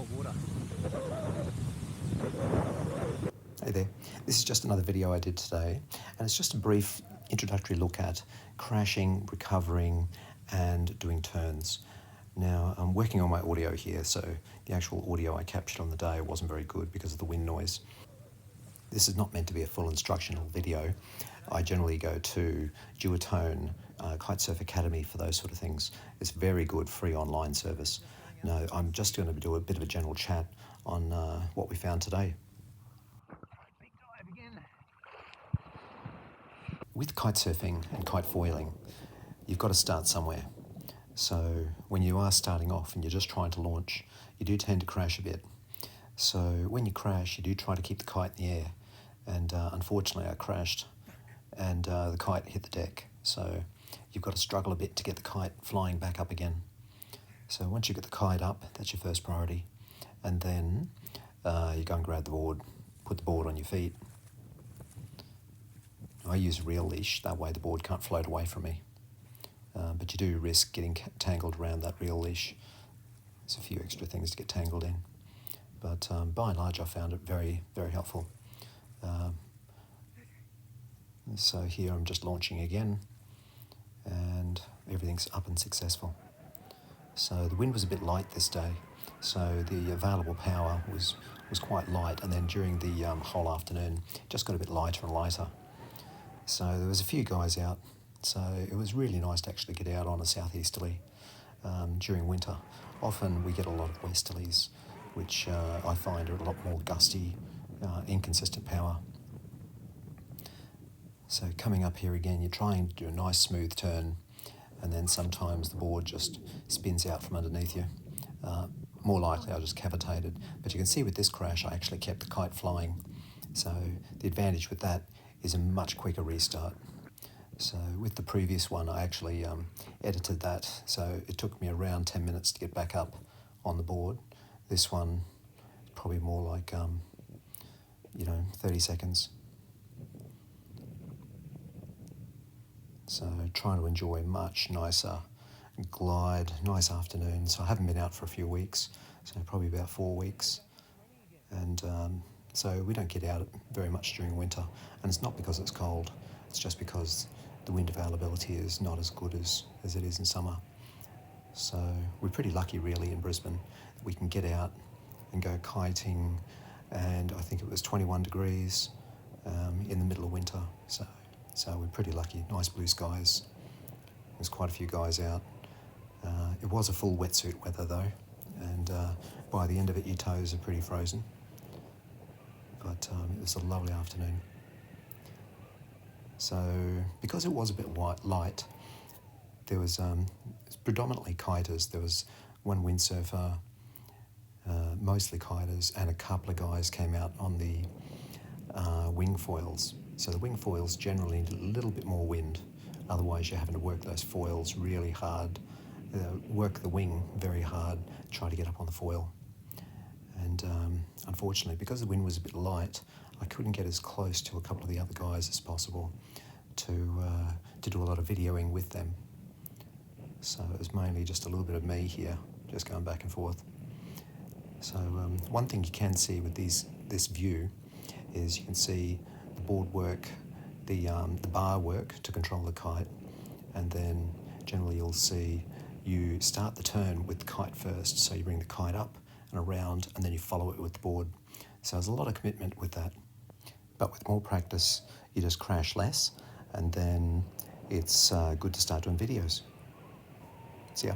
cold water. Hey there, this is just another video I did today, and it's just a brief introductory look at crashing, recovering, and doing turns. Now, I'm working on my audio here, so the actual audio I captured on the day wasn't very good because of the wind noise. This is not meant to be a full instructional video. I generally go to Duotone, Kitesurf Academy for those sort of things. It's very good free online service. No, I'm just going to do a bit of a general chat on what we found today. With kitesurfing and kite foiling, you've got to start somewhere. So when you are starting off and you're just trying to launch, you do tend to crash a bit. So when you crash, you do try to keep the kite in the air. And unfortunately, I crashed and the kite hit the deck. So you've got to struggle a bit to get the kite flying back up again. So once you get the kite up, that's your first priority. And then you go and grab the board, put the board on your feet. I use a reel leash, that way the board can't float away from me. But you do risk getting tangled around that reel leash. There's a few extra things to get tangled in. But by and large, I found it very, very helpful. So here I'm just launching again, and everything's up and successful. So the wind was a bit light this day, so the available power was quite light, and then during the whole afternoon, it just got a bit lighter and lighter. So there was a few guys out, so it was really nice to actually get out on a southeasterly during winter. Often we get a lot of westerlies, which I find are a lot more gusty, inconsistent power. So coming up here again, you're trying to do a nice smooth turn, and then sometimes the board just spins out from underneath you. More likely I just cavitated, but you can see with this crash I actually kept the kite flying. So the advantage with that is a much quicker restart. So with the previous one I actually edited that, so it took me around 10 minutes to get back up on the board. This one probably more like 30 seconds. So trying to enjoy much nicer glide, nice afternoon. So I haven't been out for a few weeks, so probably about 4 weeks. And so we don't get out very much during winter. And it's not because it's cold, it's just because the wind availability is not as good as it is in summer. So we're pretty lucky really in Brisbane that we can get out and go kiting, and I think it was 21 degrees in the middle of winter. So we're pretty lucky, nice blue skies. There's quite a few guys out. It was a full wetsuit weather though, and by the end of it your toes are pretty frozen. But it was a lovely afternoon. So because it was a bit light, there was predominantly kiters. There was one windsurfer, mostly kiters, and a couple of guys came out on the wing foils. So the wing foils generally need a little bit more wind, otherwise you're having to work those foils really hard, work the wing very hard, try to get up on the foil. And unfortunately, because the wind was a bit light, I couldn't get as close to a couple of the other guys as possible to do a lot of videoing with them. So it was mainly just a little bit of me here, just going back and forth. So one thing you can see with this view is you can see the board work, the bar work to control the kite, and then generally you'll see you start the turn with the kite first, so you bring the kite up and around, and then you follow it with the board. So there's a lot of commitment with that. But with more practice, you just crash less, and then it's good to start doing videos. See ya.